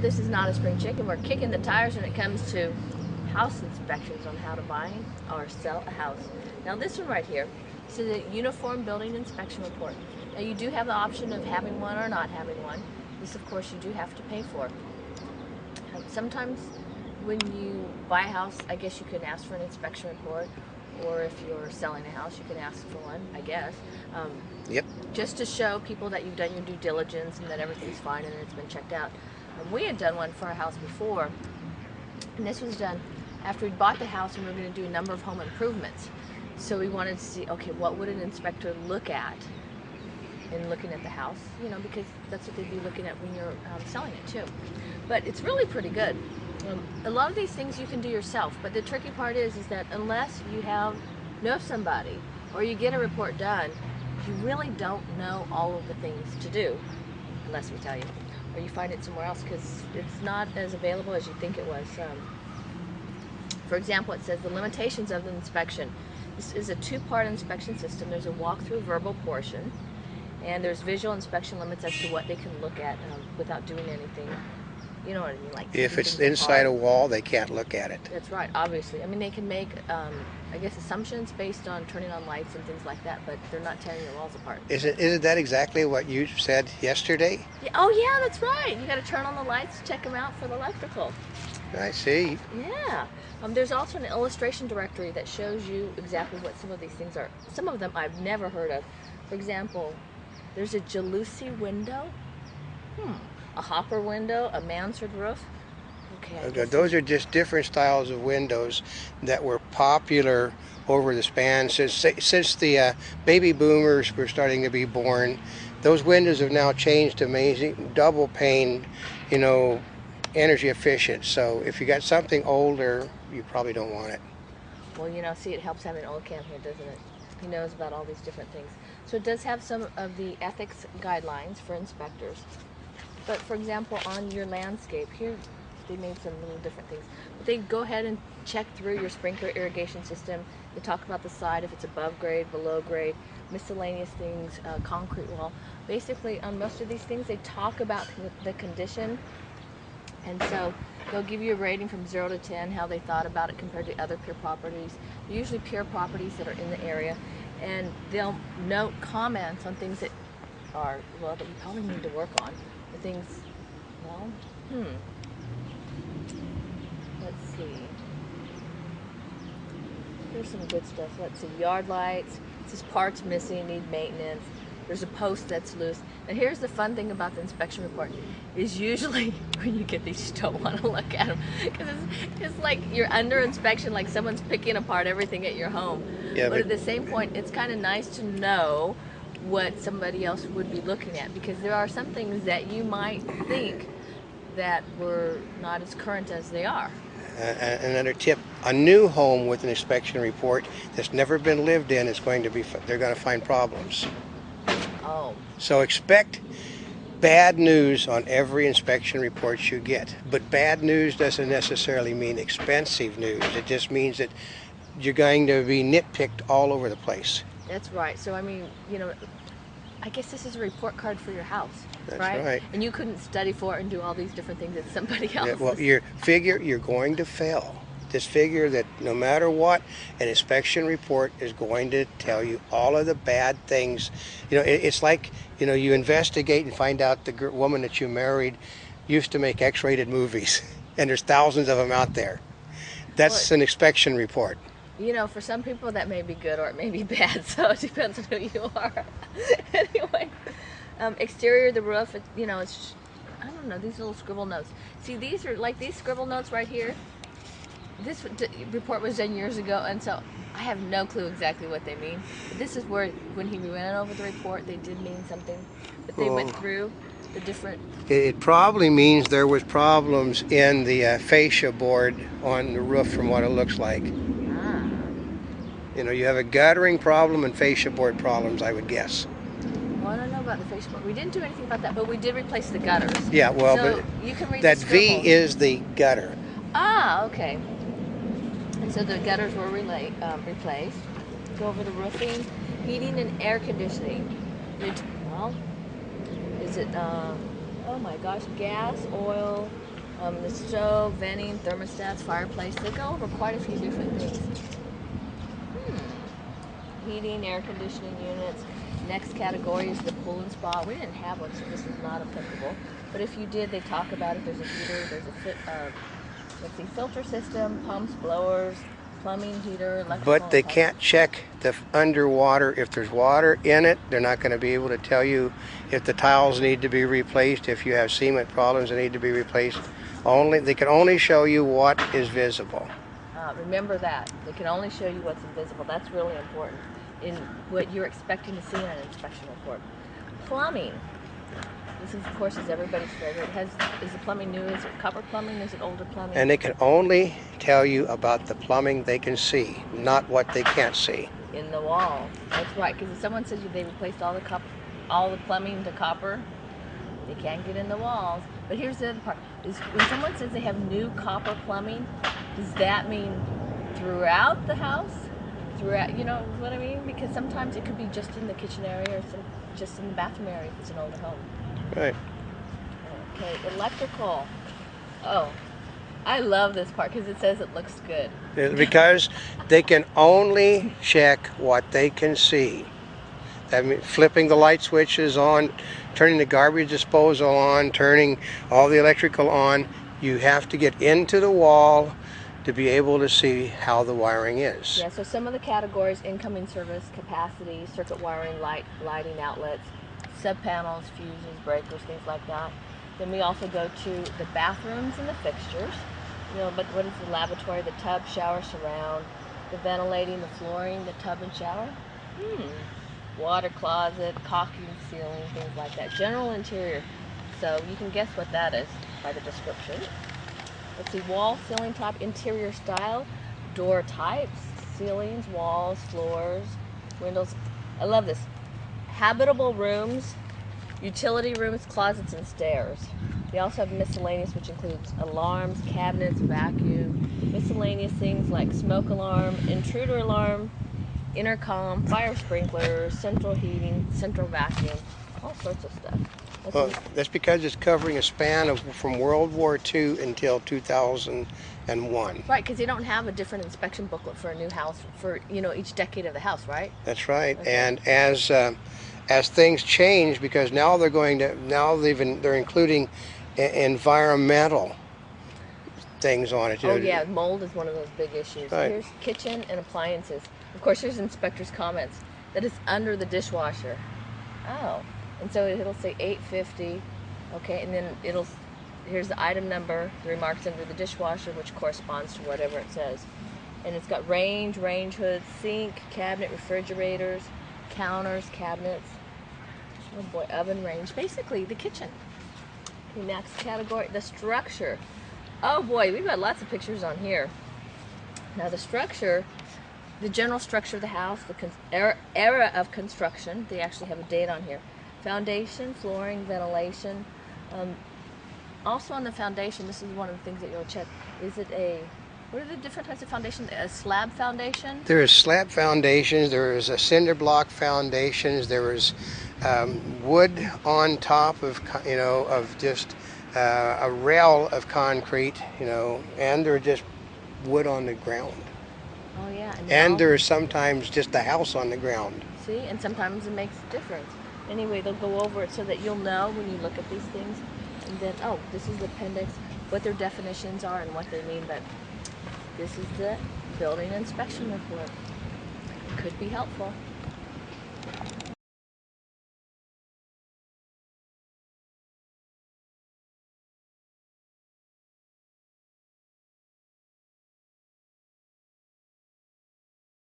this is Notaspringchick, and we're kicking the tires when it comes to house inspections on how to buy or sell a house. Now this one right here, this is a uniform building inspection report. Now you do have the option of having one or not having one. This of course you do have to pay for. Sometimes when you buy a house, I guess you can ask for an inspection report, or if you're selling a house, you can ask for one, I guess. Yep. Just to show people that you've done your due diligence and that everything's fine and it's been checked out. We had done one for our house before, and this was done after we bought the house and we were going to do a number of home improvements. So we wanted to see, okay, what would an inspector look at in looking at the house, you know, because that's what they'd be looking at when you're selling it too. But it's really pretty good. A lot of these things you can do yourself, but the tricky part is that unless you know somebody or you get a report done, you really don't know all of the things to do unless we tell you, or you find it somewhere else because it's not as available as you think it was. For example, it says the limitations of the inspection. This is a two-part inspection system. There's a walkthrough verbal portion, and there's visual inspection limits as to what they can look at without doing anything. You know what I mean? Like if it's inside a wall, they can't look at it. That's right, obviously. I mean, they can make, I guess, assumptions based on turning on lights and things like that, but they're not tearing your walls apart. Isn't that exactly what you said yesterday? Yeah, oh, yeah, that's right. You got to turn on the lights, check them out for the electrical. I see. Yeah. There's also an illustration directory that shows you exactly what some of these things are. Some of them I've never heard of. For example, there's a jalousie window. A hopper window, a mansard roof. Okay. Those are just different styles of windows that were popular over the span since the baby boomers were starting to be born. Those windows have now changed to amazing double pane, you know, energy efficient. So if you got something older, you probably don't want it. Well, you know, see, it helps having an old Cam here, doesn't it? He knows about all these different things. So it does have some of the ethics guidelines for inspectors. But for example, on your landscape, here they made some little different things. But they go ahead and check through your sprinkler irrigation system. They talk about the side, if it's above grade, below grade, miscellaneous things, concrete wall. Basically, on most of these things, they talk about the condition. And so they'll give you a rating from 0 to 10, how they thought about it compared to other peer properties. They're usually peer properties that are in the area. And they'll note comments on things that are, well, that you probably need to work on. The things, well, let's see. Here's some good stuff. Let's see, yard lights. It says parts missing, need maintenance. There's a post that's loose. And here's the fun thing about the inspection report, is usually when you get these, you don't want to look at them. Because it's like you're under inspection, like someone's picking apart everything at your home. Yeah, but at the same point, it's kind of nice to know what somebody else would be looking at, because there are some things that you might think that were not as current as they are. Another tip, a new home with an inspection report that's never been lived in is going to be, they're going to find problems. Oh. So expect bad news on every inspection report you get. But bad news doesn't necessarily mean expensive news. It just means that you're going to be nitpicked all over the place. That's right. So I mean, you know, I guess this is a report card for your house. That's right. And you couldn't study for it and do all these different things that somebody else. Yeah, well, you figure you're going to fail. Just figure that no matter what, an inspection report is going to tell you all of the bad things. You know, it's like, you know, you investigate and find out the woman that you married used to make X-rated movies, and there's thousands of them out there. That's an inspection report. You know, for some people that may be good or it may be bad, so it depends on who you are. Anyway, exterior of the roof, you know, it's, I don't know, these little scribble notes. See, these are like these scribble notes right here. This report was done years ago, and so I have no clue exactly what they mean. But this is where, when he went over the report, they did mean something. But they went through the different... It probably means there was problems in the fascia board on the roof from what it looks like. You know, you have a guttering problem and fascia board problems, I would guess. Well, I don't know about the fascia board. We didn't do anything about that, but we did replace the gutters. Yeah, well, so but you can read that the V is the gutter. Ah, okay. And so the gutters were replaced. Go over the roofing, heating and air conditioning. Well, is it, oh my gosh, gas, oil, The stove, venting, thermostats, fireplace. They go over quite a few different things. Heating, air conditioning units. Next category is the pool and spa. We didn't have one, so this is not applicable. But if you did, they talk about it. There's a heater, there's a filter system, pumps, blowers, plumbing, heater, electrical. But they can't check the underwater. If there's water in it, they're not going to be able to tell you if the tiles need to be replaced, if you have cement problems that need to be replaced. They can only show you what is visible. Remember that. They can only show you what's invisible. That's really important in what you're expecting to see in an inspection report. Plumbing. This, of course, is everybody's favorite. Is the plumbing new? Is it copper plumbing? Is it older plumbing? And they can only tell you about the plumbing they can see, not what they can't see. In the wall. That's right. Because if someone says they replaced all the plumbing to copper, they can't get in the walls. But here's the other part: is when someone says they have new copper plumbing, does that mean throughout the house? Throughout, you know what I mean? Because sometimes it could be just in the kitchen area or just in the bathroom area if it's an older home. Right. Okay, electrical. Oh, I love this part because it says it looks good. Because they can only check what they can see. That means flipping the light switches on, turning the garbage disposal on, turning all the electrical on. You have to get into the wall to be able to see how the wiring is. Yeah, so some of the categories: incoming service, capacity, circuit wiring, lighting outlets, sub-panels, fuses, breakers, things like that. Then we also go to the bathrooms and the fixtures. You know, but what is the lavatory, the tub, shower, surround, the ventilating, the flooring, the tub and shower? Water closet, caulking, ceiling, things like that. General interior. So you can guess what that is by the description. Let's see, wall, ceiling type, interior style, door types, ceilings, walls, floors, windows. I love this. Habitable rooms, utility rooms, closets, and stairs. They also have miscellaneous, which includes alarms, cabinets, vacuum, miscellaneous things like smoke alarm, intruder alarm, intercom, fire sprinklers, central heating, central vacuum, all sorts of stuff. Well, that's because it's covering a span of from World War II until 2001. Right, because they don't have a different inspection booklet for a new house for each decade of the house, right? That's right. Okay. And as things change, because now they're including environmental things on it. Oh yeah, mold is one of those big issues. Right. Here's kitchen and appliances. Of course, here's inspector's comments that it's under the dishwasher. Oh, and so it'll say $8.50. Okay, and then here's the item number, the remarks under the dishwasher, which corresponds to whatever it says. And it's got range hoods, sink, cabinet, refrigerators, counters, cabinets. Oh boy, oven, range. Basically, the kitchen. Okay, next category, the structure. Oh boy, we've got lots of pictures on here. Now the structure, the general structure of the house, the era of construction, they actually have a date on here. Foundation, flooring, ventilation. Also on the foundation, this is one of the things that you'll check. What are the different types of foundation? A slab foundation? There is slab foundations, there is a cinder block foundations, there is wood on top of just a rail of concrete, and there are just wood on the ground. Oh yeah. And there is sometimes just a house on the ground. See, and sometimes it makes a difference. Anyway, they'll go over it so that you'll know when you look at these things. And then, this is the appendix, what their definitions are and what they mean. But this is the building inspection report. It could be helpful.